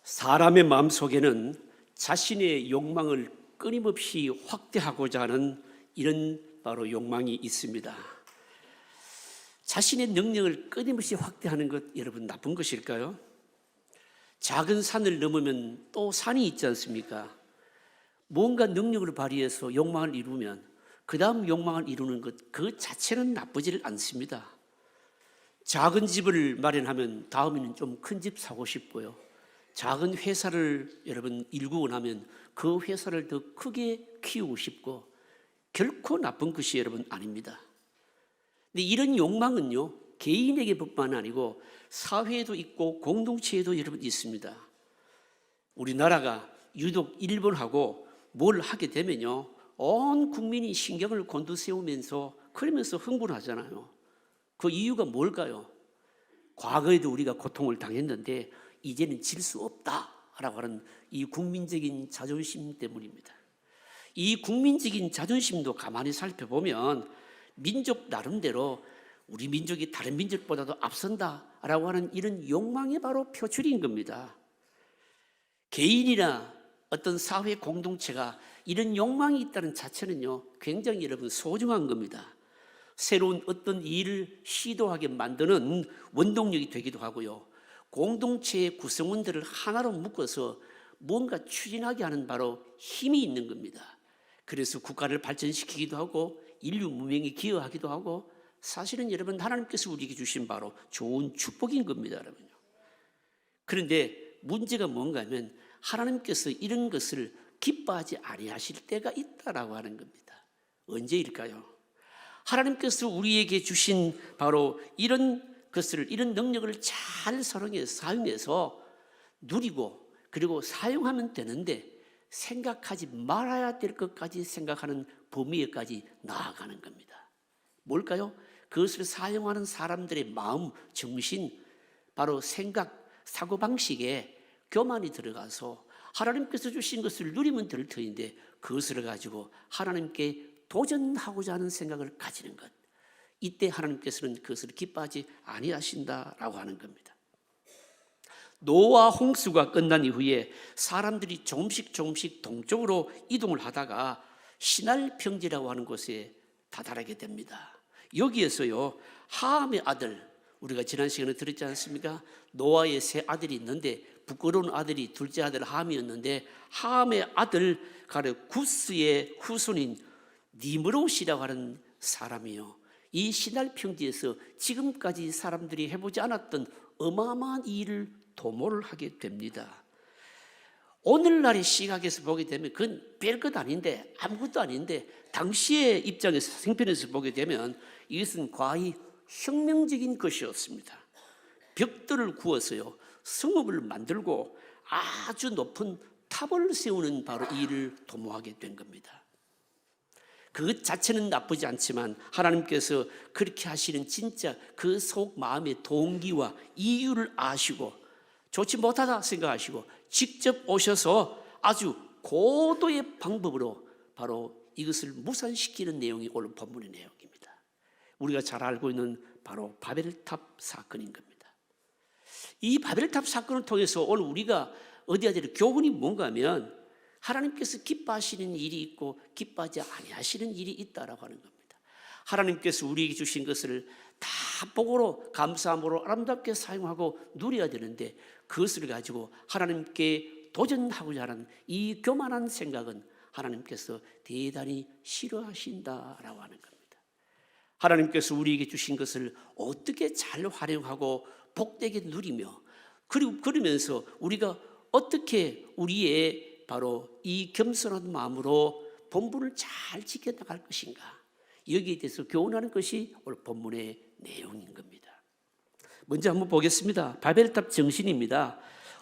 사람의 마음속에는 자신의 욕망을 끊임없이 확대하고자 하는 이런 바로 욕망이 있습니다. 자신의 능력을 끊임없이 확대하는 것 여러분 나쁜 것일까요? 작은 산을 넘으면 또 산이 있지 않습니까? 뭔가 능력을 발휘해서 욕망을 이루면 그 다음 욕망을 이루는 것 그 자체는 나쁘지를 않습니다. 작은 집을 마련하면 다음에는 좀 큰 집 사고 싶고요. 작은 회사를 여러분 일구고 나면 그 회사를 더 크게 키우고 싶고 결코 나쁜 것이 여러분 아닙니다. 근데 이런 욕망은요 개인에게뿐만 아니고 사회에도 있고 공동체에도 여러분 있습니다. 우리나라가 유독 일본하고 뭘 하게 되면요 온 국민이 신경을 곤두세우면서 그러면서 흥분하잖아요. 그 이유가 뭘까요? 과거에도 우리가 고통을 당했는데 이제는 질 수 없다라고 하는 이 국민적인 자존심 때문입니다. 이 국민적인 자존심도 가만히 살펴보면 민족 나름대로 우리 민족이 다른 민족보다도 앞선다라고 하는 이런 욕망이 바로 표출인 겁니다. 개인이나 어떤 사회 공동체가 이런 욕망이 있다는 자체는요 굉장히 여러분 소중한 겁니다. 새로운 어떤 일을 시도하게 만드는 원동력이 되기도 하고요. 공동체의 구성원들을 하나로 묶어서 뭔가 추진하게 하는 바로 힘이 있는 겁니다. 그래서 국가를 발전시키기도 하고 인류 문명에 기여하기도 하고 사실은 여러분 하나님께서 우리에게 주신 바로 좋은 축복인 겁니다. 여러분요. 그런데 문제가 뭔가 하면 하나님께서 이런 것을 기뻐하지 아니하실 때가 있다라고 하는 겁니다. 언제일까요? 하나님께서 우리에게 주신 바로 이런 것을 이런 능력을 잘 사용해서 누리고 그리고 사용하면 되는데 생각하지 말아야 될 것까지 생각하는 범위에까지 나아가는 겁니다. 뭘까요? 그것을 사용하는 사람들의 마음, 정신, 바로 생각, 사고방식에 교만이 들어가서 하나님께서 주신 것을 누리면 될 터인데 그것을 가지고 하나님께 도전하고자 하는 생각을 가지는 것. 이때 하나님께서는 그것을 기뻐하지 아니하신다라고 하는 겁니다. 노아 홍수가 끝난 이후에 사람들이 조금씩 동쪽으로 이동을 하다가 시날 평지라고 하는 곳에 다다르게 됩니다. 여기에서요 함의 아들, 우리가 지난 시간에 들었지 않습니까? 노아의 세 아들이 있는데 부끄러운 아들이 둘째 아들 함이었는데 함의 아들 가르 구스의 후손인 니므롯이라고 하는 사람이요 이 시날 평지에서 지금까지 사람들이 해보지 않았던 어마어마한 일을 도모를 하게 됩니다. 오늘날의 시각에서 보게 되면 그건 별것 아닌데 아무것도 아닌데 당시의 입장에서 생편에서 보게 되면 이것은 과히 혁명적인 것이었습니다. 벽돌을 구워서요 성읍을 만들고 아주 높은 탑을 세우는 바로 이 일을 도모하게 된 겁니다. 그 자체는 나쁘지 않지만 하나님께서 그렇게 하시는 진짜 그 속 마음의 동기와 이유를 아시고 좋지 못하다 생각하시고 직접 오셔서 아주 고도의 방법으로 바로 이것을 무산시키는 내용이 오늘 본문의 내용입니다. 우리가 잘 알고 있는 바로 바벨탑 사건인 겁니다. 이 바벨탑 사건을 통해서 오늘 우리가 얻어야 될 교훈이 뭔가 하면 하나님께서 기뻐하시는 일이 있고 기뻐하지 아니하시는 일이 있다라고 하는 겁니다. 하나님께서 우리에게 주신 것을 다 복으로 감사함으로 아름답게 사용하고 누려야 되는데 그것을 가지고 하나님께 도전하고자 하는 이 교만한 생각은 하나님께서 대단히 싫어하신다라고 하는 겁니다. 하나님께서 우리에게 주신 것을 어떻게 잘 활용하고 복되게 누리며 그리고 그러면서 우리가 어떻게 우리의 바로 이 겸손한 마음으로 본분을 잘 지켜나갈 것인가 여기에 대해서 교훈하는 것이 오늘 본문의 내용인 겁니다. 먼저 한번 보겠습니다. 바벨탑 정신입니다.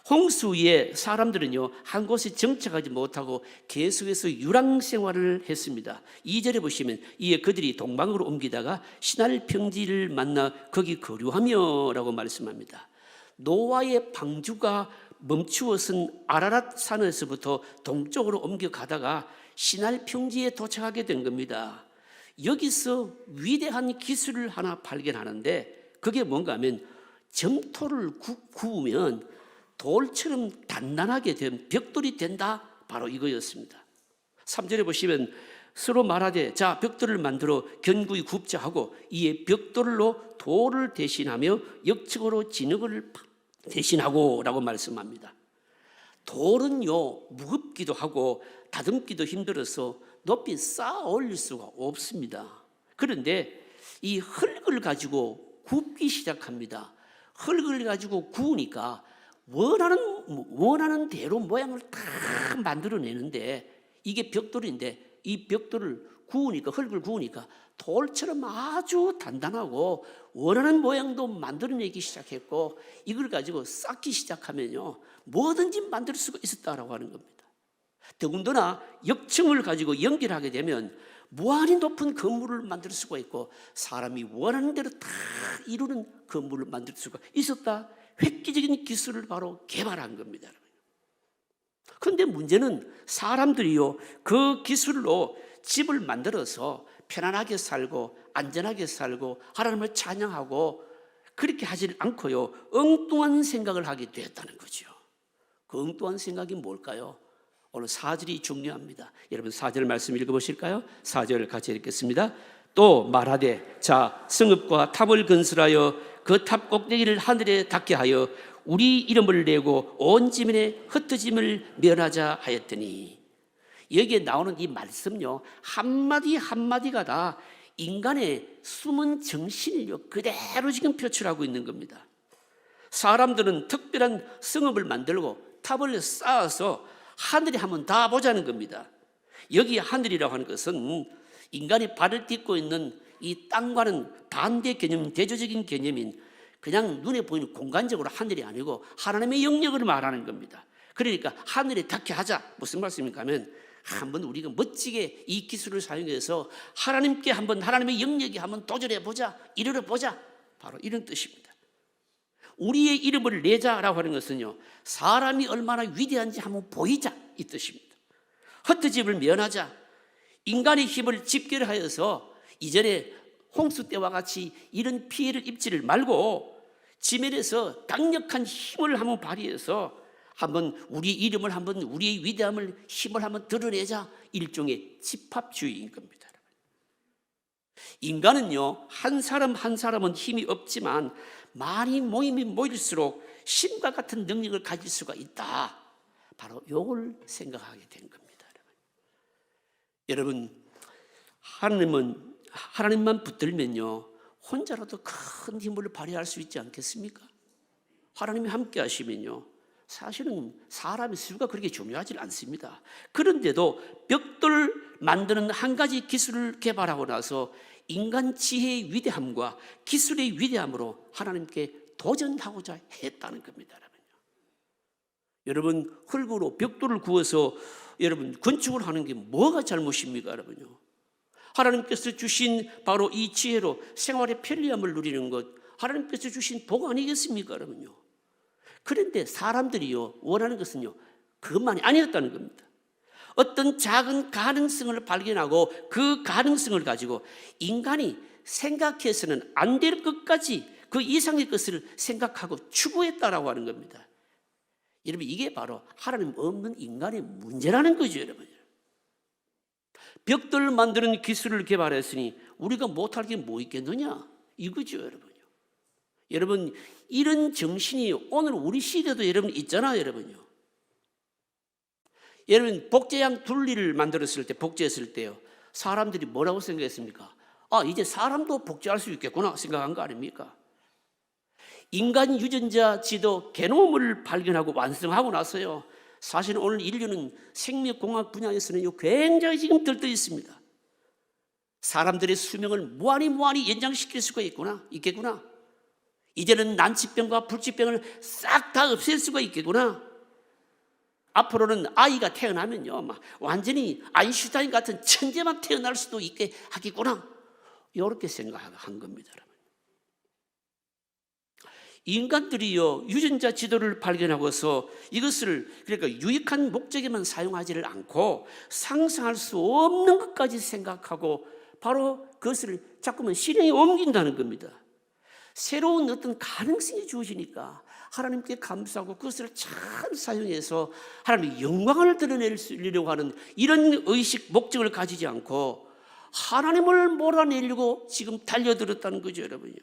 홍수 위에 사람들은요 한 곳에 정착하지 못하고 계속해서 유랑 생활을 했습니다. 2절에 보시면 이에 그들이 동방으로 옮기다가 시날 평지를 만나 거기 거류하며 라고 말씀합니다. 노아의 방주가 멈추어선 아라랏 산에서부터 동쪽으로 옮겨가다가 시날 평지에 도착하게 된 겁니다. 여기서 위대한 기술을 하나 발견하는데 그게 뭔가 하면 점토를 구우면 돌처럼 단단하게 된 벽돌이 된다. 바로 이거였습니다. 3절에 보시면 서로 말하되 자 벽돌을 만들어 견고히 굽자 하고 이에 벽돌로 돌을 대신하며 역측으로 진흙을 대신하고 라고 말씀합니다. 돌은요 무겁기도 하고 다듬기도 힘들어서 높이 쌓아 올릴 수가 없습니다. 그런데 이 흙을 가지고 굽기 시작합니다. 흙을 가지고 구우니까 원하는 대로 모양을 다 만들어내는데 이게 벽돌인데 이 벽돌을 구우니까 흙을 구우니까 돌처럼 아주 단단하고 원하는 모양도 만들어내기 시작했고 이걸 가지고 쌓기 시작하면요 뭐든지 만들 수가 있었다라고 하는 겁니다. 더군다나 역층을 가지고 연결하게 되면 무한히 높은 건물을 만들 수가 있고 사람이 원하는 대로 다 이루는 건물을 만들 수가 있었다. 획기적인 기술을 바로 개발한 겁니다. 그런데 문제는 사람들이요 그 기술로 집을 만들어서 편안하게 살고 안전하게 살고 하나님을 찬양하고 그렇게 하지 않고요 엉뚱한 생각을 하게 되었다는 거죠. 그 엉뚱한 생각이 뭘까요? 오늘 4절이 중요합니다. 여러분 4절 말씀 읽어보실까요? 4절 같이 읽겠습니다. 또 말하되 자 성읍과 탑을 건설하여 그 탑 꼭대기를 하늘에 닿게 하여 우리 이름을 내고 온 지면에 흩어짐을 면하자 하였더니 여기에 나오는 이 말씀요 한마디 한마디가 다 인간의 숨은 정신을요 그대로 지금 표출하고 있는 겁니다. 사람들은 특별한 성읍을 만들고 탑을 쌓아서 하늘에 한번 다 보자는 겁니다. 여기 하늘이라고 하는 것은 인간이 발을 딛고 있는 이 땅과는 반대 개념, 대조적인 개념인 그냥 눈에 보이는 공간적으로 하늘이 아니고 하나님의 영역을 말하는 겁니다. 그러니까 하늘에 닿게 하자. 무슨 말씀입니까 하면 한번 우리가 멋지게 이 기술을 사용해서 하나님께 한번 하나님의 영역에 한번 도전해 보자, 이르러 보자. 바로 이런 뜻입니다. 우리의 이름을 내자라고 하는 것은요 사람이 얼마나 위대한지 한번 보이자 이 뜻입니다. 흩어짐을 면하자. 인간의 힘을 집결하여서 이전에 홍수 때와 같이 이런 피해를 입지를 말고 지면에서 강력한 힘을 한번 발휘해서 한번 우리 이름을 한번 우리의 위대함을 힘을 한번 드러내자. 일종의 집합주의인 겁니다. 인간은요 한 사람 한 사람은 힘이 없지만 많이 모일수록 신과 같은 능력을 가질 수가 있다. 바로 이걸 생각하게 된 겁니다. 여러분 하나님만 붙들면요 혼자라도 큰 힘을 발휘할 수 있지 않겠습니까? 하나님이 함께 하시면요 사실은 사람의 수가 그렇게 중요하지 않습니다. 그런데도 벽돌 만드는 한 가지 기술을 개발하고 나서 인간 지혜의 위대함과 기술의 위대함으로 하나님께 도전하고자 했다는 겁니다. 여러분 흙으로 벽돌을 구워서 여러분 건축을 하는 게 뭐가 잘못입니까? 여러분요 하나님께서 주신 바로 이 지혜로 생활의 편리함을 누리는 것 하나님께서 주신 복 아니겠습니까? 여러분요 그런데 사람들이요 원하는 것은요 그것만이 아니었다는 겁니다. 어떤 작은 가능성을 발견하고 그 가능성을 가지고 인간이 생각해서는 안 될 것까지 그 이상의 것을 생각하고 추구했다라고 하는 겁니다. 여러분 이게 바로 하나님 없는 인간의 문제라는 거죠. 여러분 벽돌을 만드는 기술을 개발했으니 우리가 못할 게 뭐 있겠느냐 이거죠. 여러분 이런 정신이 오늘 우리 시대도 여러분 있잖아요. 여러분 복제양 둘리를 만들었을 때 복제했을 때요 사람들이 뭐라고 생각했습니까? 아 이제 사람도 복제할 수 있겠구나 생각한 거 아닙니까? 인간 유전자 지도 게놈을 발견하고 완성하고 나서요 사실 오늘 인류는 생명공학 분야에서는 굉장히 지금 들떠 있습니다. 사람들의 수명을 무한히 연장시킬 수가 있겠구나. 이제는 난치병과 불치병을 싹 다 없앨 수가 있겠구나. 앞으로는 아이가 태어나면요 완전히 아인슈타인 같은 천재만 태어날 수도 있게 하겠구나. 이렇게 생각한 겁니다. 인간들이요 유전자 지도를 발견하고서 이것을 그러니까 유익한 목적에만 사용하지를 않고 상상할 수 없는 것까지 생각하고 바로 그것을 자꾸만 실행에 옮긴다는 겁니다. 새로운 어떤 가능성이 주어지니까 하나님께 감사하고 그것을 잘 사용해서 하나님의 영광을 드러내려고 하는 이런 의식, 목적을 가지지 않고 하나님을 몰아내려고 지금 달려들었다는 거죠, 여러분요.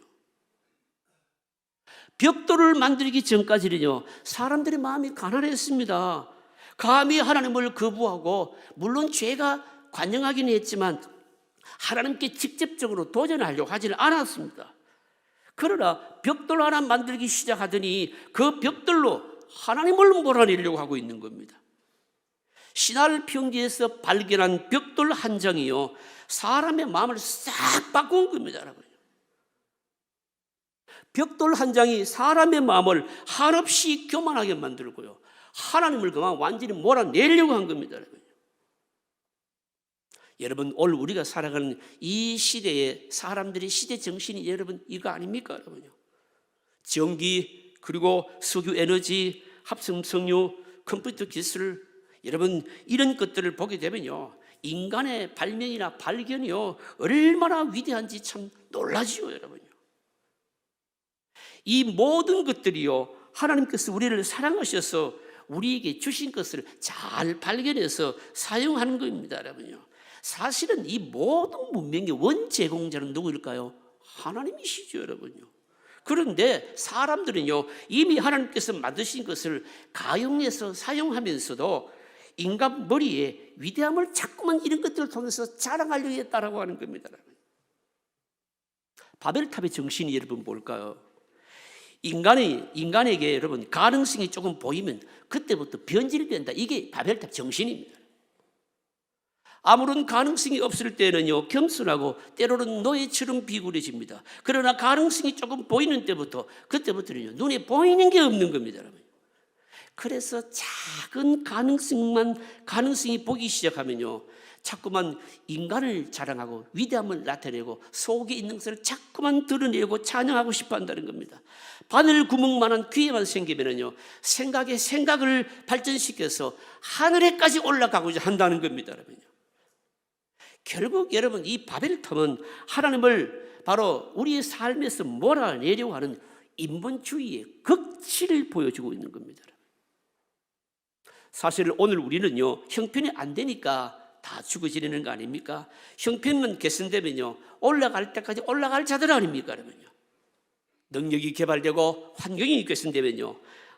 벽돌을 만들기 전까지는요, 사람들의 마음이 가난했습니다. 감히 하나님을 거부하고, 물론 죄가 관영하긴 했지만 하나님께 직접적으로 도전하려고 하지는 않았습니다. 그러나 벽돌 하나 만들기 시작하더니 그 벽돌로 하나님을 몰아내려고 하고 있는 겁니다. 신할 평지에서 발견한 벽돌 한 장이요, 사람의 마음을 싹 바꾼 겁니다, 여러분. 벽돌 한 장이 사람의 마음을 한없이 교만하게 만들고요, 하나님을 그만 완전히 몰아내려고 한 겁니다, 여러분. 여러분, 오늘 우리가 살아가는 이 시대의 사람들의 시대 정신이 여러분 이거 아닙니까, 여러분요? 전기, 그리고 석유 에너지, 합성 석유, 컴퓨터 기술, 여러분 이런 것들을 보게 되면요, 인간의 발명이나 발견이요 얼마나 위대한지 참 놀라지요, 여러분요. 이 모든 것들이요, 하나님께서 우리를 사랑하셔서 우리에게 주신 것을 잘 발견해서 사용하는 겁니다, 여러분요. 사실은 이 모든 문명의 원제공자는 누구일까요? 하나님이시죠, 여러분요. 그런데 사람들은요, 이미 하나님께서 만드신 것을 가용해서 사용하면서도 인간 머리에 위대함을 자꾸만 이런 것들을 통해서 자랑하려고 했다라고 하는 겁니다. 바벨탑의 정신이 여러분 뭘까요? 인간에게 여러분 가능성이 조금 보이면 그때부터 변질된다. 이게 바벨탑 정신입니다. 아무런 가능성이 없을 때는요, 겸손하고 때로는 노예처럼 비굴해집니다. 그러나 가능성이 조금 보이는 그때부터는요, 눈에 보이는 게 없는 겁니다, 여러분. 그래서 작은 가능성이 보기 시작하면요, 자꾸만 인간을 자랑하고 위대함을 나타내고 속에 있는 것을 자꾸만 드러내고 찬양하고 싶어 한다는 겁니다. 바늘 구멍만한 귀에만 생기면은요, 생각을 발전시켜서 하늘에까지 올라가고자 한다는 겁니다, 여러분. 결국 여러분, 이 바벨탑은 하나님을 바로 우리의 삶에서 몰아내려고 하는 인본주의의 극치를 보여주고 있는 겁니다. 사실 오늘 우리는요, 형편이 안 되니까 다 죽어지려는 거 아닙니까? 형편만 개선되면요, 올라갈 때까지 올라갈 자들 아닙니까, 여러분요? 능력이 개발되고 환경이 개선되면요,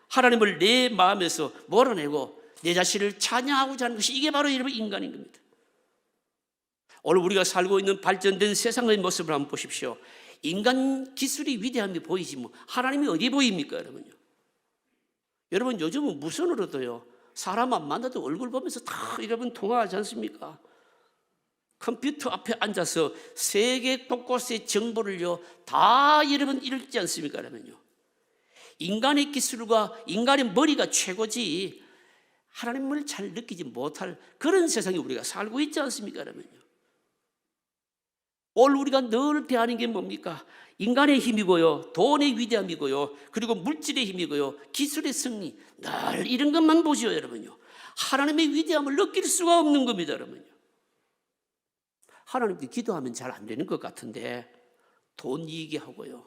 하나님을 내 마음에서 몰아내고 내 자신을 찬양하고자 하는 것이, 이게 바로 여러분 인간인 겁니다. 오늘 우리가 살고 있는 발전된 세상의 모습을 한번 보십시오. 인간 기술이 위대함이 보이지 뭐 하나님이 어디 보입니까, 여러분요? 여러분, 요즘은 무선으로도요, 사람 안 만나도 얼굴 보면서 다 여러분 통화하지 않습니까? 컴퓨터 앞에 앉아서 세계 곳곳의 정보를요 다 여러분 읽지 않습니까, 여러분요? 인간의 기술과 인간의 머리가 최고지 하나님을 잘 느끼지 못할 그런 세상에 우리가 살고 있지 않습니까, 여러분요? 오늘 우리가 늘 대하는 게 뭡니까? 인간의 힘이고요, 돈의 위대함이고요, 그리고 물질의 힘이고요, 기술의 승리, 늘 이런 것만 보죠, 여러분요. 하나님의 위대함을 느낄 수가 없는 겁니다, 여러분요. 하나님께 기도하면 잘 안 되는 것 같은데 돈 이기게 하고요,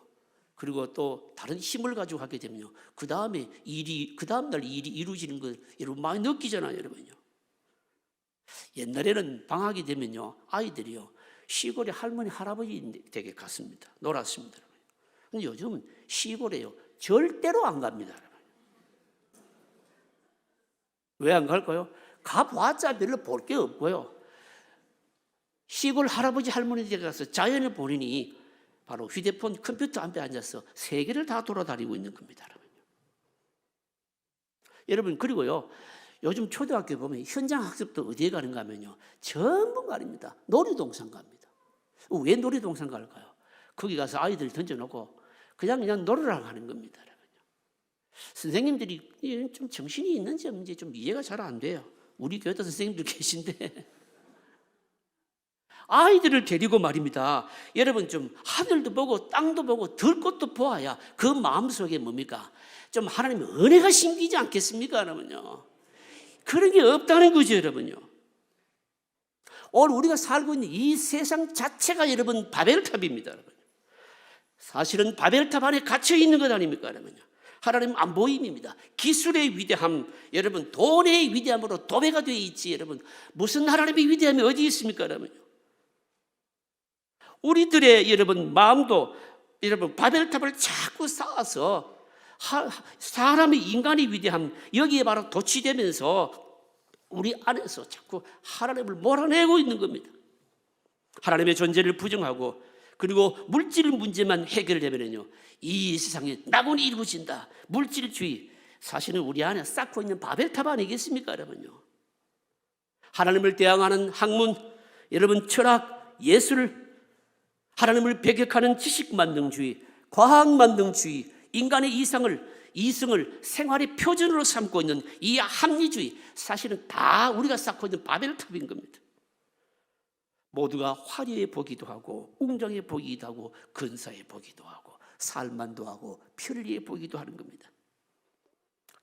그리고 또 다른 힘을 가지고 하게 되면요, 그 다음 날 일이 이루어지는 걸 여러분 많이 느끼잖아요, 여러분요. 옛날에는 방학이 되면요, 아이들이요 시골에 할머니 할아버지 댁에 갔습니다. 놀았습니다. 근데 요즘은 시골에요 절대로 안 갑니다. 왜 안 갈까요? 가봤자 별로 볼 게 없고요, 시골 할아버지 할머니 댁에 가서 자연을 보느니 바로 휴대폰 컴퓨터 앞에 앉아서 세계를 다 돌아다니고 있는 겁니다. 여러분, 그리고요 요즘 초등학교 보면 현장 학습도 어디에 가는가 하면요, 전부 말입니다, 놀이동산 갑니다. 왜 놀이동산 갈까요? 거기 가서 아이들 던져놓고 그냥 놀으라고 하는 겁니다. 선생님들이 좀 정신이 있는지 없는지 좀 이해가 잘 안 돼요. 우리 교회도 선생님들 계신데 아이들을 데리고 말입니다, 여러분 좀 하늘도 보고 땅도 보고 들꽃도 보아야 그 마음속에 뭡니까? 좀 하나님의 은혜가 심기지 않겠습니까, 여러분요? 그런 게 없다는 거죠, 여러분요. 오늘 우리가 살고 있는 이 세상 자체가 여러분 바벨탑입니다, 여러분. 사실은 바벨탑 안에 갇혀 있는 것 아닙니까, 여러분요? 하나님 안 보임입니다. 기술의 위대함, 여러분 돈의 위대함으로 도배가 되어 있지, 여러분 무슨 하나님의 위대함이 어디 있습니까, 여러분? 우리들의 여러분 마음도 여러분 바벨탑을 자꾸 쌓아서 사람의 인간의 위대함 여기에 바로 도취되면서 우리 안에서 자꾸 하나님을 몰아내고 있는 겁니다. 하나님의 존재를 부정하고 그리고 물질 문제만 해결되면요 이 세상에 낙원이 이루어진다. 물질주의, 사실은 우리 안에 쌓고 있는 바벨탑 아니겠습니까, 여러분요? 하나님을 대항하는 학문, 여러분 철학, 예술, 하나님을 배격하는 지식만능주의, 과학만능주의, 인간의 이성을 생활의 표준으로 삼고 있는 이 합리주의, 사실은 다 우리가 쌓고 있는 바벨탑인 겁니다. 모두가 화려해 보기도 하고 웅장해 보기도 하고 근사해 보기도 하고 살만도 하고 편리해 보기도 하는 겁니다.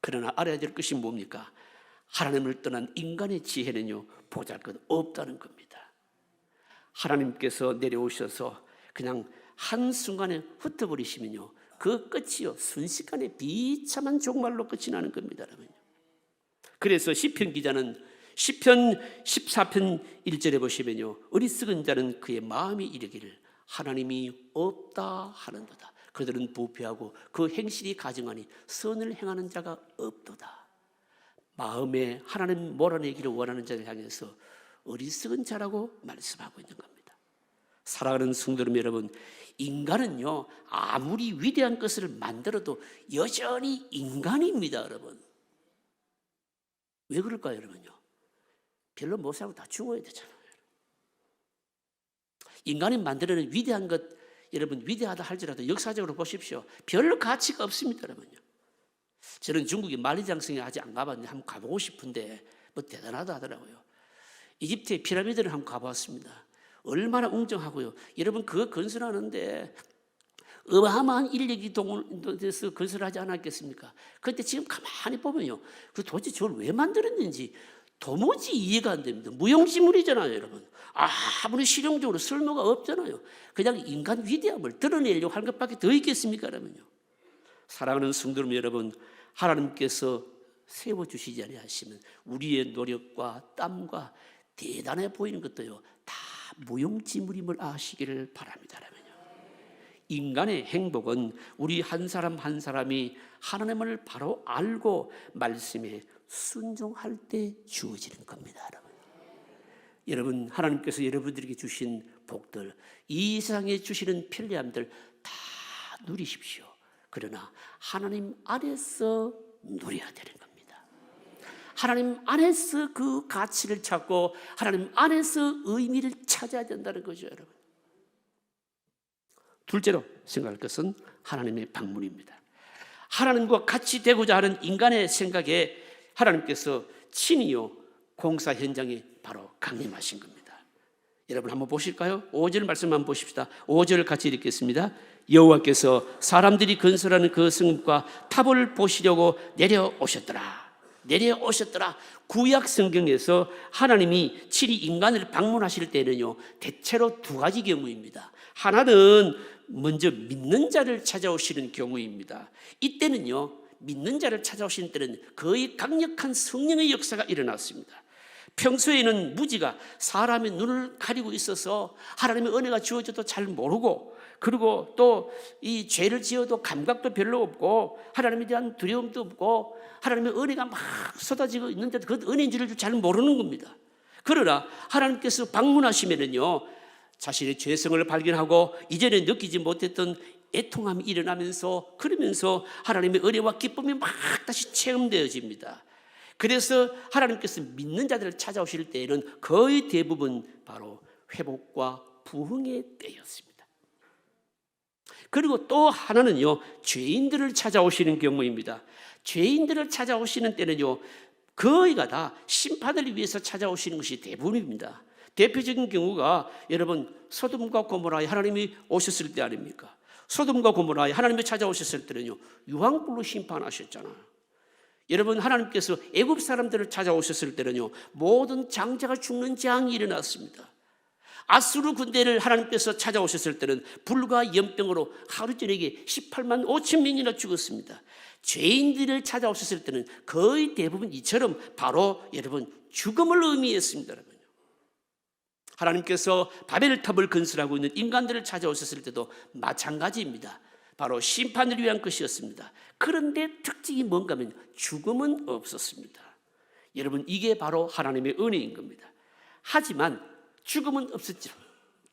그러나 알아야 될 것이 뭡니까? 하나님을 떠난 인간의 지혜는요 보잘것없다는 겁니다. 하나님께서 내려오셔서 그냥 한순간에 흩어버리시면요 그 끝이요 순식간에 비참한 종말로 끝이 나는 겁니다, 여러분. 그래서 시편 기자는 시편 14편 1절에 보시면요 어리석은 자는 그의 마음이 이르기를 하나님이 없다 하는도다. 그들은 부패하고 그 행실이 가증하니 선을 행하는 자가 없도다. 마음에 하나님 몰아내기를 원하는 자를 향해서 어리석은 자라고 말씀하고 있는 겁니다. 사랑하는 성도님 여러분, 인간은요 아무리 위대한 것을 만들어도 여전히 인간입니다, 여러분. 왜 그럴까요, 여러분요? 별로 못 살고 다 죽어야 되잖아요. 인간이 만들어낸 위대한 것, 여러분 위대하다 할지라도 역사적으로 보십시오. 별로 가치가 없습니다, 여러분요. 저는 중국의 만리장성에 아직 안 가봤는데 한번 가보고 싶은데 뭐 대단하다 하더라고요. 이집트의 피라미드를 한번 가봤습니다. 얼마나 웅장하고요. 여러분 그거 건설하는데 어마어마한 인력이 동원돼서 건설하지 않았겠습니까? 그런데 지금 가만히 보면요, 그 도대체 저걸 왜 만들었는지 도무지 이해가 안 됩니다. 무용지물이잖아요, 여러분. 아무리 실용적으로 쓸모가 없잖아요. 그냥 인간 위대함을 드러내려고 하는 것밖에 더 있겠습니까, 여러분요. 사랑하는 성도님 여러분, 하나님께서 세워주시지 아니하시면 우리의 노력과 땀과 대단해 보이는 것도요 다 무용지물임을 아시기를 바랍니다, 여러분요. 인간의 행복은 우리 한 사람 한 사람이 하나님을 바로 알고 말씀에 순종할 때 주어지는 겁니다, 여러분. 여러분, 하나님께서 여러분들에게 주신 복들, 이 세상에 주시는 편리함들 다 누리십시오. 그러나 하나님 안에서 누려야 되는 겁니다. 하나님 안에서 그 가치를 찾고 하나님 안에서 의미를 찾아야 된다는 거죠, 여러분. 둘째로 생각할 것은 하나님의 방문입니다. 하나님과 같이 되고자 하는 인간의 생각에 하나님께서 친히요 공사 현장에 바로 강림하신 겁니다. 여러분 한번 보실까요? 5절 말씀 한번 보십시다. 5절 같이 읽겠습니다. 여호와께서 사람들이 건설하는 그 성읍과 탑을 보시려고 내려오셨더라. 구약 성경에서 하나님이 친히 인간을 방문하실 때는요 대체로 두 가지 경우입니다. 하나는 먼저 믿는 자를 찾아오시는 경우입니다. 이때는요 믿는 자를 찾아오시는 때는 거의 강력한 성령의 역사가 일어났습니다. 평소에는 무지가 사람의 눈을 가리고 있어서 하나님의 은혜가 주어져도 잘 모르고, 그리고 또 이 죄를 지어도 감각도 별로 없고 하나님에 대한 두려움도 없고 하나님의 은혜가 막 쏟아지고 있는데도 그 은혜인 줄을 잘 모르는 겁니다. 그러나 하나님께서 방문하시면은요 자신의 죄성을 발견하고 이전에 느끼지 못했던 애통함이 일어나면서, 그러면서 하나님의 은혜와 기쁨이 막 다시 체험되어집니다. 그래서 하나님께서 믿는 자들을 찾아오실 때에는 거의 대부분 바로 회복과 부흥의 때였습니다. 그리고 또 하나는요 죄인들을 찾아오시는 경우입니다. 죄인들을 찾아오시는 때는요 거의가 다 심판을 위해서 찾아오시는 것이 대부분입니다. 대표적인 경우가 여러분 소돔과 고모라에 하나님이 오셨을 때 아닙니까? 소돔과 고모라에 하나님이 찾아오셨을 때는요 유황불로 심판하셨잖아요. 여러분 하나님께서 애굽 사람들을 찾아오셨을 때는요 모든 장자가 죽는 재앙이 일어났습니다. 아수르 군대를 하나님께서 찾아오셨을 때는 불과 연병으로 하루 저녁에 18만 5천 명이나 죽었습니다. 죄인들을 찾아오셨을 때는 거의 대부분 이처럼 바로 여러분 죽음을 의미했습니다. 여러분. 하나님께서 바벨탑을 건설하고 있는 인간들을 찾아오셨을 때도 마찬가지입니다. 바로 심판을 위한 것이었습니다. 그런데 특징이 뭔가 하면 죽음은 없었습니다. 여러분, 이게 바로 하나님의 은혜인 겁니다. 하지만 죽음은 없었지만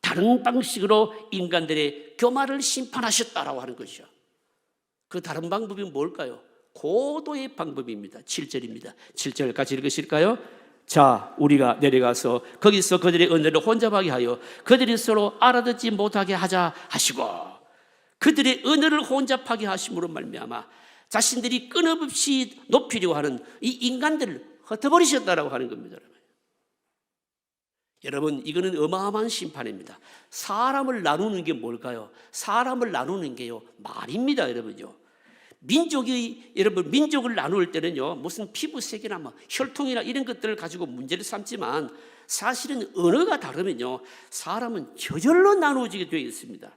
다른 방식으로 인간들의 교만을 심판하셨다라고 하는 것이죠. 그 다른 방법이 뭘까요? 고도의 방법입니다. 7절입니다. 7절 같이 읽으실까요? 자, 우리가 내려가서 거기서 그들의 언어를 혼잡하게 하여 그들이 서로 알아듣지 못하게 하자 하시고, 그들의 언어를 혼잡하게 하심으로 말미암아 자신들이 끊임없이 높이려고 하는 이 인간들을 흩어버리셨다라고 하는 겁니다. 여러분, 이거는 어마어마한 심판입니다. 사람을 나누는 게 뭘까요? 사람을 나누는 게요, 말입니다, 여러분요. 민족을 나눌 때는요, 무슨 피부색이나 뭐 혈통이나 이런 것들을 가지고 문제를 삼지만 사실은 언어가 다르면요, 사람은 저절로 나누어지게 되어 있습니다.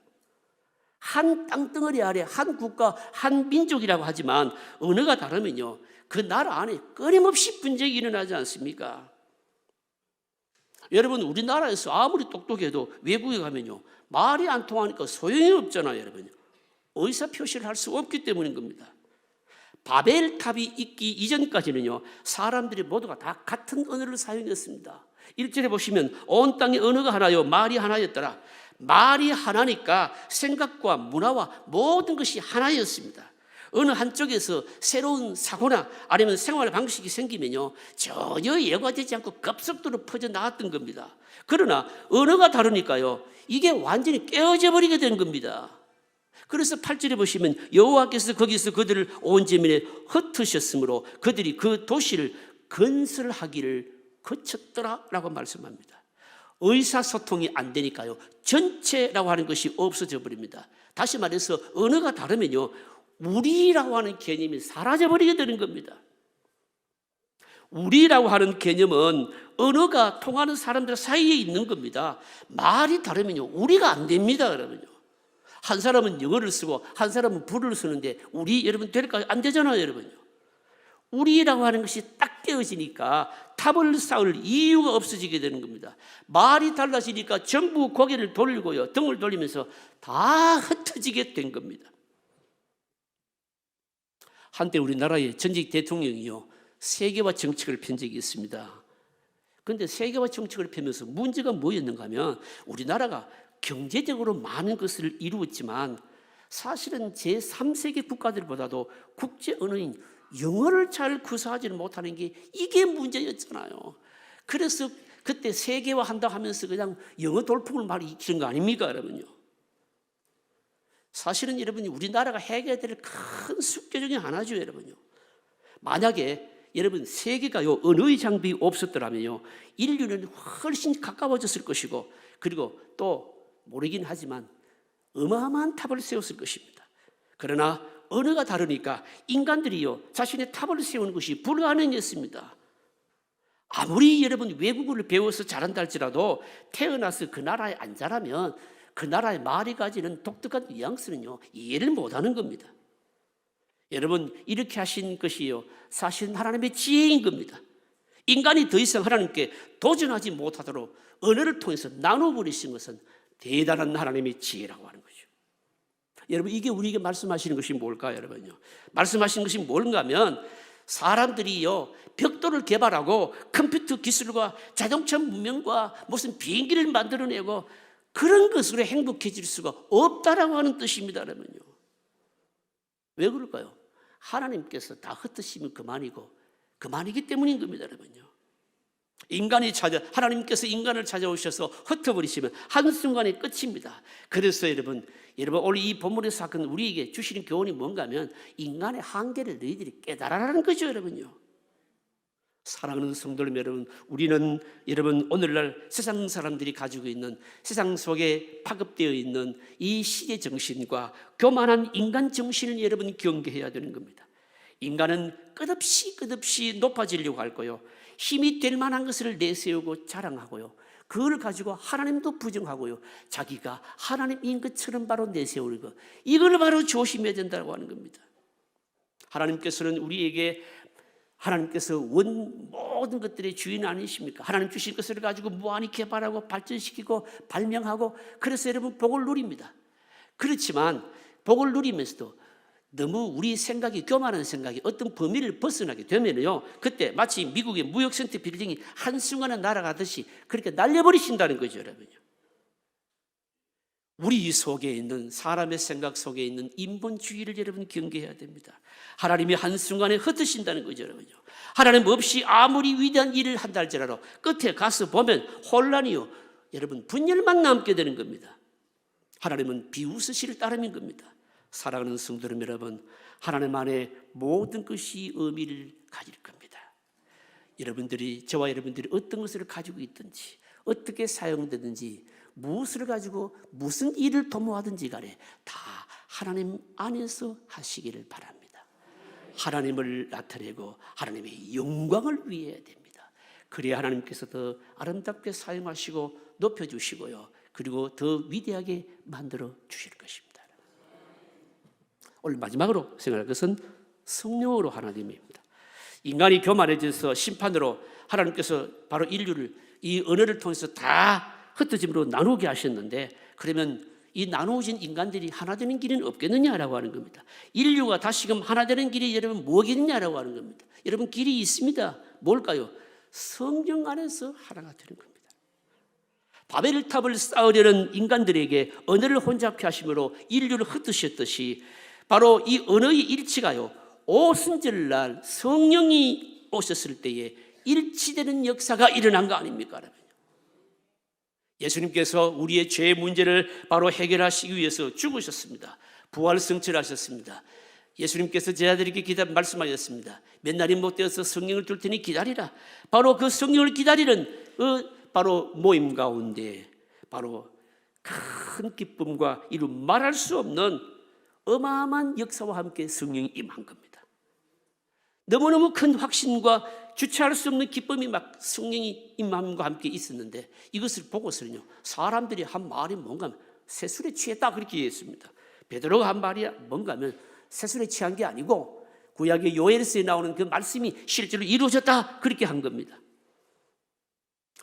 한 땅덩어리 아래 한 국가, 한 민족이라고 하지만 언어가 다르면요, 그 나라 안에 끊임없이 분쟁이 일어나지 않습니까? 여러분, 우리나라에서 아무리 똑똑해도 외국에 가면요, 말이 안 통하니까 소용이 없잖아요, 여러분. 의사표시를 할 수 없기 때문인 겁니다. 바벨탑이 있기 이전까지는요, 사람들이 모두가 다 같은 언어를 사용했습니다. 1절에 보시면 온 땅의 언어가 하나요, 말이 하나였더라. 말이 하나니까 생각과 문화와 모든 것이 하나였습니다. 어느 한쪽에서 새로운 사고나 아니면 생활 방식이 생기면요, 전혀 예고되지 않고 급속도로 퍼져나갔던 겁니다. 그러나 언어가 다르니까요, 이게 완전히 깨어져 버리게 된 겁니다. 그래서 8절에 보시면 여호와께서 거기서 그들을 온 지면에 흩으셨으므로 그들이 그 도시를 건설하기를 거쳤더라라고 말씀합니다. 의사소통이 안 되니까요, 전체라고 하는 것이 없어져 버립니다. 다시 말해서 언어가 다르면요, 우리라고 하는 개념이 사라져버리게 되는 겁니다. 우리라고 하는 개념은 언어가 통하는 사람들 사이에 있는 겁니다. 말이 다르면요, 우리가 안 됩니다, 여러분요. 한 사람은 영어를 쓰고 한 사람은 불어를 쓰는데 우리 여러분 될까요? 안 되잖아요, 여러분요. 우리라고 하는 것이 딱 깨어지니까 탑을 쌓을 이유가 없어지게 되는 겁니다. 말이 달라지니까 전부 고개를 돌리고요, 등을 돌리면서 다 흩어지게 된 겁니다. 한때 우리나라의 전직 대통령이요, 세계화 정책을 편 적이 있습니다. 그런데 세계화 정책을 펴면서 문제가 뭐였는가 하면, 우리나라가 경제적으로 많은 것을 이루었지만 사실은 제3세계 국가들보다도 국제 언어인 영어를 잘 구사하지는 못하는 게 이게 문제였잖아요. 그래서 그때 세계화 한다 하면서 그냥 영어 돌풍을 막 일으키는 거 아닙니까, 여러분요? 사실은 여러분이 우리나라가 해결해야 될 큰 숙제 중에 하나죠, 여러분요. 만약에 여러분 세계가요, 언어의 장벽이 없었더라면요, 인류는 훨씬 가까워졌을 것이고, 그리고 또 모르긴 하지만 어마어마한 탑을 세웠을 것입니다. 그러나 언어가 다르니까 인간들이요, 자신의 탑을 세우는 것이 불가능했습니다. 아무리 여러분 외국어를 배워서 잘한다 할지라도 태어나서 그 나라에 안 자라면 그 나라의 말이 가지는 독특한 뉘앙스는요, 이해를 못하는 겁니다. 여러분, 이렇게 하신 것이요, 사실 하나님의 지혜인 겁니다. 인간이 더 이상 하나님께 도전하지 못하도록 언어를 통해서 나눠버리신 것은 대단한 하나님의 지혜라고 하는 거죠. 여러분, 이게 우리에게 말씀하시는 것이 뭘까요, 여러분요? 말씀하시는 것이 뭔가 하면, 사람들이요, 벽돌을 개발하고 컴퓨터 기술과 자동차 문명과 무슨 비행기를 만들어내고 그런 것으로 행복해질 수가 없다라고 하는 뜻입니다, 여러분요. 왜 그럴까요? 하나님께서 다 흩으시면 그만이기 때문인 겁니다, 여러분요. 하나님께서 인간을 찾아오셔서 흩어버리시면 한순간에 끝입니다. 그래서 여러분 오늘 이 본문의 사건은 우리에게 주시는 교훈이 뭔가 하면, 인간의 한계를 너희들이 깨달아라는 거죠, 여러분요. 사랑하는 성도 여러분, 우리는 여러분 오늘날 세상 사람들이 가지고 있는, 세상 속에 파급되어 있는 이 시대 정신과 교만한 인간 정신을 여러분 경계해야 되는 겁니다. 인간은 끝없이 높아지려고 할 거요, 힘이 될 만한 것을 내세우고 자랑하고요, 그걸 가지고 하나님도 부정하고요, 자기가 하나님인 것처럼 바로 내세우는 것, 이걸 바로 조심해야 된다고 하는 겁니다. 하나님께서는 우리에게, 하나님께서 모든 것들의 주인 아니십니까? 하나님 주신 것을 가지고 무한히 개발하고 발전시키고 발명하고, 그래서 여러분 복을 누립니다. 그렇지만 복을 누리면서도 너무 우리 생각이, 교만한 생각이 어떤 범위를 벗어나게 되면요, 그때 마치 미국의 무역센터 빌딩이 한순간에 날아가듯이 그렇게 날려버리신다는 거죠, 여러분요. 우리 속에 있는, 사람의 생각 속에 있는 인본주의를 여러분 경계해야 됩니다. 하나님이 한순간에 흩으신다는 거죠, 여러분요. 하나님 없이 아무리 위대한 일을 한다 할지라도 끝에 가서 보면 혼란이요, 여러분 분열만 남게 되는 겁니다. 하나님은 비웃으실 따름인 겁니다. 사랑하는 성도 여러분, 하나님 안에 모든 것이 의미를 가질 겁니다. 여러분들이, 저와 여러분들이 어떤 것을 가지고 있든지, 어떻게 사용되든지, 무엇을 가지고 무슨 일을 도모하든지 간에 다 하나님 안에서 하시기를 바랍니다. 하나님을 나타내고 하나님의 영광을 위해야 됩니다. 그래야 하나님께서 더 아름답게 사용하시고 높여주시고요, 그리고 더 위대하게 만들어 주실 것입니다. 오늘 마지막으로 생각할 것은 성령으로 하나님입니다. 인간이 교만해져서 심판으로 하나님께서 바로 인류를 이 언어를 통해서 다 흩어짐으로 나누게 하셨는데, 그러면 이 나누어진 인간들이 하나 되는 길은 없겠느냐라고 하는 겁니다. 인류가 다시금 하나 되는 길이 여러분 뭐겠느냐라고 하는 겁니다. 여러분 길이 있습니다. 뭘까요? 성령 안에서 하나가 되는 겁니다. 바벨탑을 쌓으려는 인간들에게 언어를 혼잡케 하심으로 인류를 흩으셨듯이, 바로 이 언어의 일치가요, 오순절날 성령이 오셨을 때에 일치되는 역사가 일어난 거 아닙니까? 예수님께서 우리의 죄의 문제를 바로 해결하시기 위해서 죽으셨습니다. 부활 성취하셨습니다. 예수님께서 제자들에게 말씀하셨습니다. 몇 날이 못 되어서 성령을 줄 테니 기다리라. 바로 그 성령을 기다리는 바로 모임 가운데 바로 큰 기쁨과 이루 말할 수 없는 어마어마한 역사와 함께 성령이 임한 겁니다. 너무너무 큰 확신과 주체할 수 없는 기쁨이 막 성령이 임함과 함께 있었는데, 이것을 보고서는요, 사람들이 한 말이 뭔가 하면 세술에 취했다 그렇게 얘기했습니다. 베드로가 한 말이 뭔가 하면 세술에 취한 게 아니고 구약의 요엘서에 나오는 그 말씀이 실제로 이루어졌다 그렇게 한 겁니다.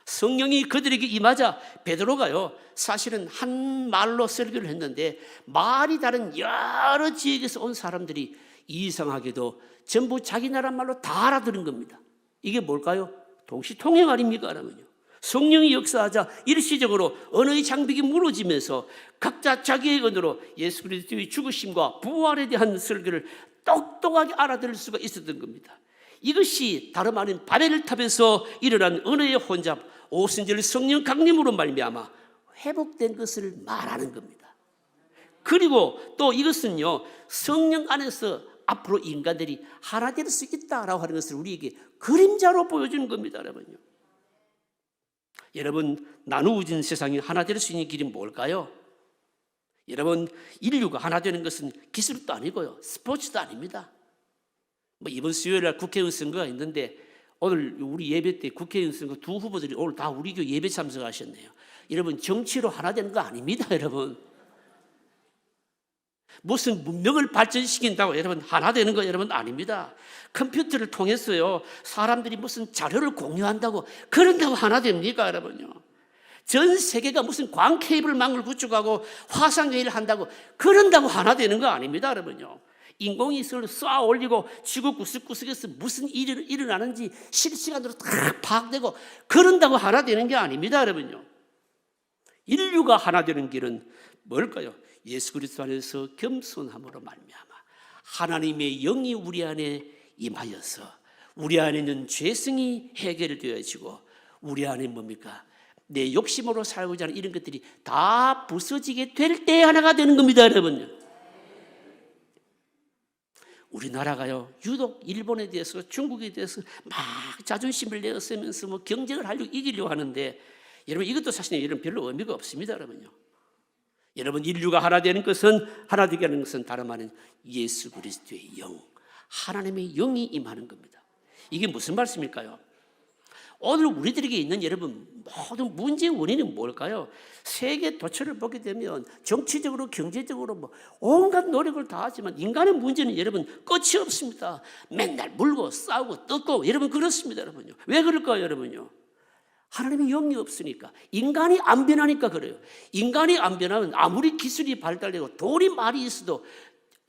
성령이 그들에게 임하자 베드로가요, 사실은 한 말로 설교를 했는데 말이 다른 여러 지역에서 온 사람들이 이상하게도 전부 자기 나라 말로 다 알아들은 겁니다. 이게 뭘까요? 동시통역 아닙니까? 그러면요, 성령이 역사하자 일시적으로 언어의 장벽이 무너지면서 각자 자기의 언어로 예수 그리스도의 죽으심과 부활에 대한 설교를 똑똑하게 알아들을 수가 있었던 겁니다. 이것이 다름 아닌 바벨탑에서 일어난 언어의 혼잡, 오순절 성령 강림으로 말미암아 회복된 것을 말하는 겁니다. 그리고 또 이것은요, 성령 안에서 앞으로 인간들이 하나 될 수 있다라고 하는 것을 우리에게 그림자로 보여주는 겁니다, 여러분요. 여러분, 나누어진 세상이 하나 될 수 있는 길이 뭘까요? 여러분, 인류가 하나 되는 것은 기술도 아니고요, 스포츠도 아닙니다. 이번 수요일날 국회의원 선거가 있는데, 오늘 우리 예배 때 국회의원 선거 두 후보들이 오늘 다 우리 교회 예배 참석하셨네요. 여러분, 정치로 하나 되는 거 아닙니다, 여러분. 무슨 문명을 발전시킨다고 여러분 하나 되는 거 여러분 아닙니다. 컴퓨터를 통해서요, 사람들이 무슨 자료를 공유한다고 그런다고 하나 됩니까, 여러분요? 전 세계가 무슨 광 케이블망을 구축하고 화상회의를 한다고 그런다고 하나 되는 거 아닙니다, 여러분요. 인공위성을 쏴 올리고 지구 구석구석에서 무슨 일이 일어나는지 실시간으로 다 파악되고 그런다고 하나 되는 게 아닙니다, 여러분요. 인류가 하나 되는 길은 뭘까요? 예수 그리스도 안에서 겸손함으로 말미암아 하나님의 영이 우리 안에 임하여서 우리 안에 있는 죄성이 해결되어지고 우리 안에 뭡니까? 내 욕심으로 살고자 하는 이런 것들이 다 부서지게 될 때 하나가 되는 겁니다, 여러분. 우리나라가요, 유독 일본에 대해서 중국에 대해서 막 자존심을 내세우면서 경쟁을 하려고 이기려고 하는데, 여러분 이것도 사실 여러분 별로 의미가 없습니다, 여러분요. 여러분, 인류가 하나 되는 것은, 하나 되게 하는 것은 다름 아닌 예수 그리스도의 영, 하나님의 영이 임하는 겁니다. 이게 무슨 말씀일까요? 오늘 우리들에게 있는 여러분 모든 문제의 원인은 뭘까요? 세계 도처를 보게 되면 정치적으로 경제적으로 뭐 온갖 노력을 다하지만 인간의 문제는 여러분 끝이 없습니다. 맨날 물고 싸우고 뜯고 여러분 그렇습니다. 여러분요. 왜 그럴까요? 여러분요. 하나님의 영이 없으니까, 인간이 안 변하니까 그래요. 인간이 안 변하면 아무리 기술이 발달되고 돈이 많이 있어도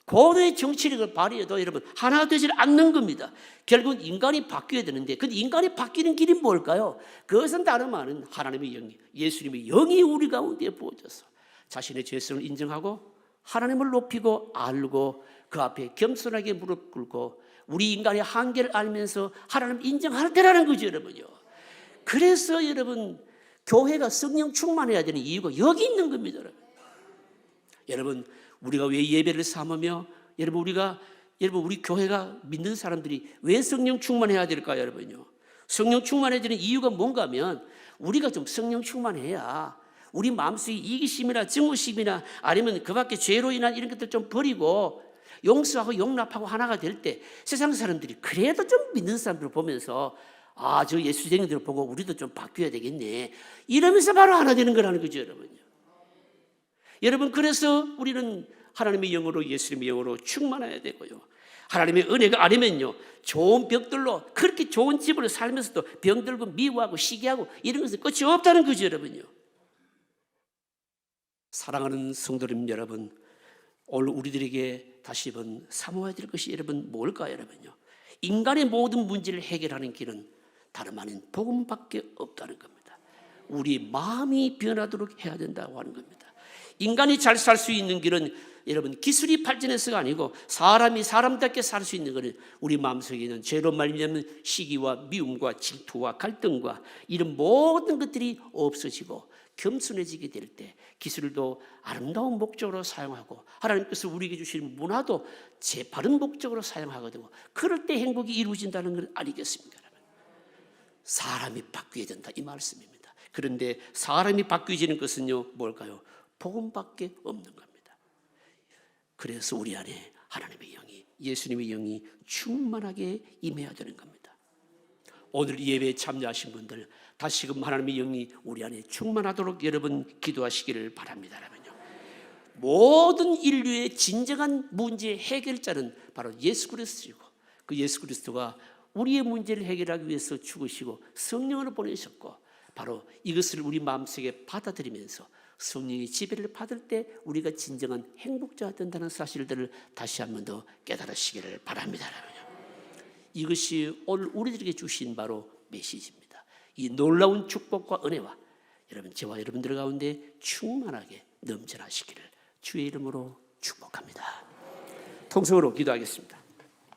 고도의 정치력을 발휘해도 여러분 하나 되질 않는 겁니다. 결국은 인간이 바뀌어야 되는데, 근데 인간이 바뀌는 길이 뭘까요? 그것은 다름 아닌 하나님의 영이, 예수님의 영이 우리 가운데 부어져서 자신의 죄성을 인정하고 하나님을 높이고 알고 그 앞에 겸손하게 무릎 꿇고 우리 인간의 한계를 알면서 하나님을 인정할 때라는 거죠, 여러분요. 그래서 여러분 교회가 성령 충만해야 되는 이유가 여기 있는 겁니다. 여러분 우리가 왜 예배를 삼으며 여러분 우리 교회가 믿는 사람들이 왜 성령 충만해야 될까요, 여러분요? 성령 충만해야 되는 이유가 뭔가 하면 우리가 좀 성령 충만해야 우리 마음속에 이기심이나 증오심이나 아니면 그 밖에 죄로 인한 이런 것들 좀 버리고 용서하고 용납하고 하나가 될 때 세상 사람들이 그래도 좀 믿는 사람들을 보면서 아, 저 예수쟁이들을 보고 우리도 좀 바뀌어야 되겠네 이러면서 바로 하나 되는 거라는 거죠, 여러분요. 여러분 그래서 우리는 하나님의 영으로 예수님의 영으로 충만해야 되고요. 하나님의 은혜가 아니면요 좋은 벽들로 그렇게 좋은 집으로 살면서도 병들고 미워하고 시기하고 이런 것은 끝이 없다는 거죠, 여러분요. 사랑하는 성도님 여러분, 오늘 우리들에게 다시 한번 사모해야 될 것이 여러분 뭘까요, 여러분요? 인간의 모든 문제를 해결하는 길은 다름 아닌 복음밖에 없다는 겁니다. 우리 마음이 변하도록 해야 된다고 하는 겁니다. 인간이 잘 살 수 있는 길은 여러분 기술이 발전해서가 아니고 사람이 사람답게 살 수 있는 것은 우리 마음속에 있는 죄로 말미암는 시기와 미움과 질투와 갈등과 이런 모든 것들이 없어지고 겸손해지게 될 때 기술도 아름다운 목적으로 사용하고 하나님께서 우리에게 주신 문화도 제 바른 목적으로 사용하게 되고 그럴 때 행복이 이루어진다는 걸 아니겠습니까? 여러분? 사람이 바뀌어야 된다 이 말씀입니다. 그런데 사람이 바뀌어지는 것은요 뭘까요? 복음밖에 없는 겁니다. 그래서 우리 안에 하나님의 영이 예수님의 영이 충만하게 임해야 되는 겁니다. 오늘 예배에 참여하신 분들 다시금 하나님의 영이 우리 안에 충만하도록 여러분 기도하시기를 바랍니다. 여러분요. 모든 인류의 진정한 문제의 해결자는 바로 예수 그리스도이고 그 예수 그리스도가 우리의 문제를 해결하기 위해서 죽으시고 성령을 보내셨고 바로 이것을 우리 마음속에 받아들이면서 성령의 지배를 받을 때 우리가 진정한 행복자가 된다는 사실들을 다시 한 번 더 깨달으시기를 바랍니다. 이것이 오늘 우리들에게 주신 바로 메시지입니다. 이 놀라운 축복과 은혜와 여러분 저와 여러분들 가운데 충만하게 넘쳐나시기를 주의 이름으로 축복합니다. 통성으로 기도하겠습니다.